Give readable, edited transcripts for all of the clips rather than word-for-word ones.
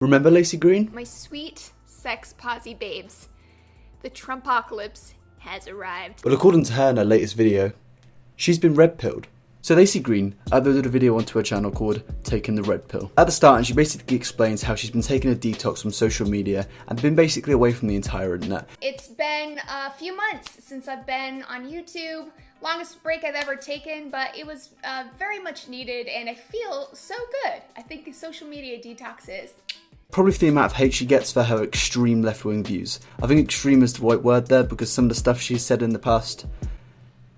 Remember Laci Green? My sweet sex posy babes, the Trumpocalypse has arrived. Well, according to her in her latest video, she's been red-pilled. So Laci Green uploaded a video onto her channel called Taking the Red Pill. At the start, and she basically explains how she's been taking a detox from social media and been basically away from the entire internet. It's been a few months since I've been on YouTube. Longest break I've ever taken, but it was very much needed and I feel so good. I think the social media detox is... Probably for the amount of hate she gets for her extreme left-wing views. I think extreme is the right word there because some of the stuff she's said in the past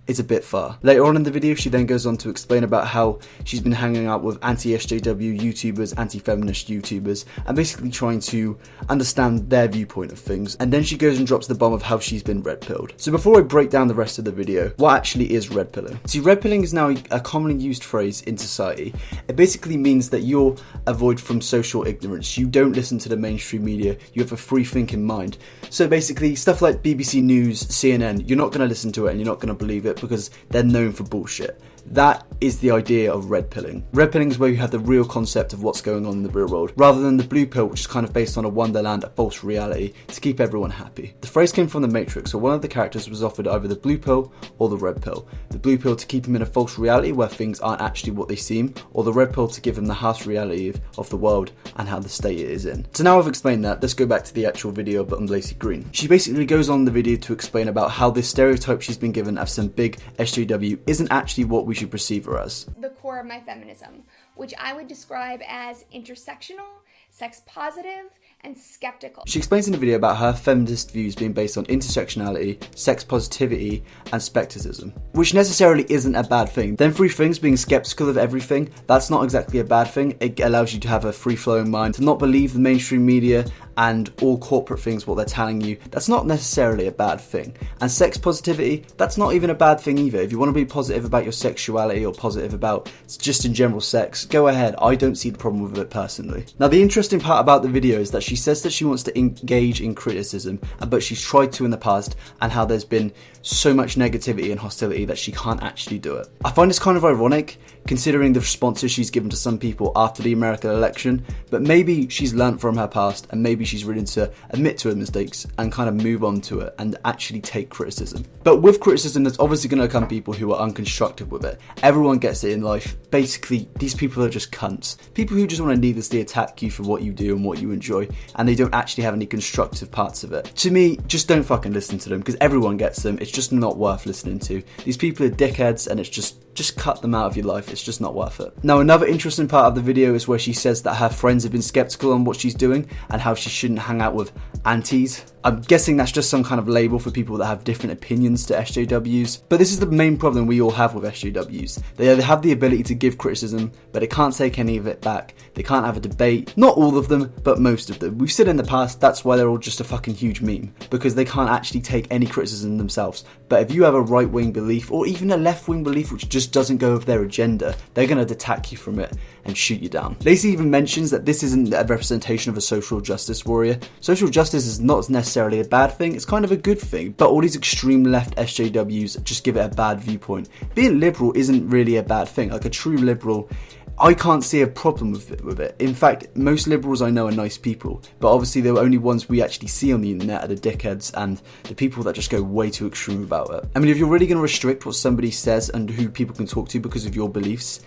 is a bit far. Later on in the video, she then goes on to explain about how she's been hanging out with anti-SJW YouTubers, anti-feminist YouTubers, and basically trying to understand their viewpoint of things. And then she goes and drops the bomb of how she's been red-pilled. So before I break down the rest of the video, what actually is red-pilling? See, red-pilling is now a commonly used phrase in society. It basically means that you're avoid from social ignorance. You don't listen to the mainstream media. You have a free thinking mind. So basically, stuff like BBC News, CNN, you're not going to listen to it and you're not going to believe it because they're known for bullshit. That is the idea of red pilling. Red pilling is where you have the real concept of what's going on in the real world, rather than the blue pill, which is kind of based on a wonderland, a false reality, to keep everyone happy. The phrase came from The Matrix, so one of the characters was offered either the blue pill or the red pill. The blue pill to keep him in a false reality where things aren't actually what they seem, or the red pill to give him the harsh reality of the world and how the state it is in. So now I've explained that, let's go back to the actual video on Laci Green. She basically goes on the video to explain about how this stereotype she's been given of some big SJW isn't actually what we should perceive her as. The core of my feminism, which I would describe as intersectional, sex positive, and skeptical. She explains in the video about her feminist views being based on intersectionality, sex positivity, and skepticism, which necessarily isn't a bad thing. Them three things, being skeptical of everything, that's not exactly a bad thing. It allows you to have a free-flowing mind, to not believe the mainstream media and all corporate things, what they're telling you. That's not necessarily a bad thing. And sex positivity, that's not even a bad thing either. If you want to be positive about your sexuality or positive about just in general sex, go ahead. I don't see the problem with it personally. Now, the interesting part about the video is that she says that she wants to engage in criticism, but she's tried to in the past, and how there's been so much negativity and hostility that she can't actually do it. I find this kind of ironic, considering the responses she's given to some people after the American election, but maybe she's learnt from her past, and maybe she's willing to admit to her mistakes and kind of move on to it and actually take criticism. But with criticism, there's obviously going to come people who are unconstructive with it. Everyone gets it in life. Basically, these people are just cunts. People who just want to needlessly attack you for what you do and what you enjoy, and they don't actually have any constructive parts of it. To me, just don't fucking listen to them, because everyone gets them. It's just not worth listening to. These people are dickheads, and it's just cut them out of your life. It's just not worth it. Now, another interesting part of the video is where she says that her friends have been skeptical on what she's doing and how she shouldn't hang out with antis. I'm guessing that's just some kind of label for people that have different opinions to SJWs. But this is the main problem we all have with SJWs. They have the ability to give criticism, but they can't take any of it back. They can't have a debate. Not all of them, but most of them. We've said in the past, that's why they're all just a fucking huge meme, because they can't actually take any criticism themselves. But if you have a right-wing belief, or even a left-wing belief which just doesn't go with their agenda, they're going to attack you from it and shoot you down. Laci even mentions that this isn't a representation of a social justice warrior. Social justice is not necessarily a bad thing, it's kind of a good thing, but all these extreme left SJWs just give it a bad viewpoint. Being liberal isn't really a bad thing. Like, a true liberal, I can't see a problem with it. In fact, most liberals I know are nice people, but obviously the only ones we actually see on the internet are the dickheads and the people that just go way too extreme about it. I mean, if you're really going to restrict what somebody says and who people can talk to because of your beliefs,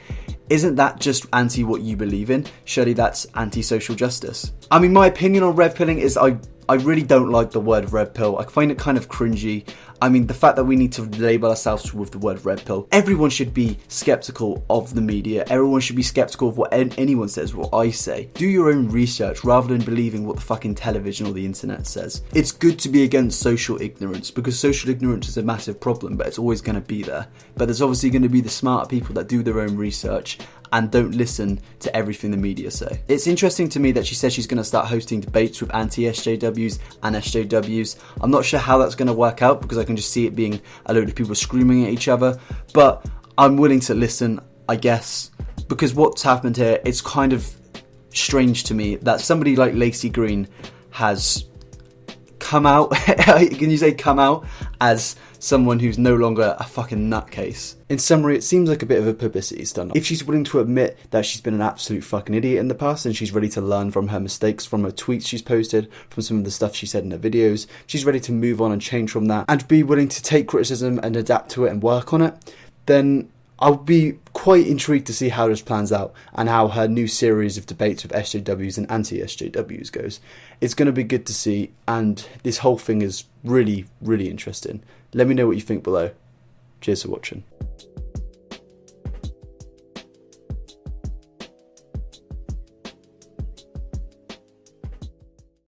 isn't that just anti what you believe in? Surely that's anti-social justice. I mean, my opinion on red pilling is I really don't like the word red pill. I find it kind of cringy. I mean, the fact that we need to label ourselves with the word red pill. Everyone should be skeptical of the media. Everyone should be skeptical of what anyone says, what I say. Do your own research rather than believing what the fucking television or the internet says. It's good to be against social ignorance, because social ignorance is a massive problem, but it's always going to be there. But there's obviously going to be the smarter people that do their own research and don't listen to everything the media say. It's interesting to me that she says she's going to start hosting debates with anti-SJWs and SJWs. I'm not sure how that's going to work out, because I can just see it being a load of people screaming at each other, but I'm willing to listen, I guess, because what's happened here, it's kind of strange to me that somebody like Laci Green has come out, can you say come out as someone who's no longer a fucking nutcase? In summary, it seems like a bit of a publicity stunt. If she's willing to admit that she's been an absolute fucking idiot in the past and she's ready to learn from her mistakes, from her tweets she's posted, from some of the stuff she said in her videos, she's ready to move on and change from that and be willing to take criticism and adapt to it and work on it, then I'll be quite intrigued to see how this plans out and how her new series of debates with SJWs and anti-SJWs goes. It's going to be good to see, and this whole thing is really, really interesting. Let me know what you think below. Cheers for watching.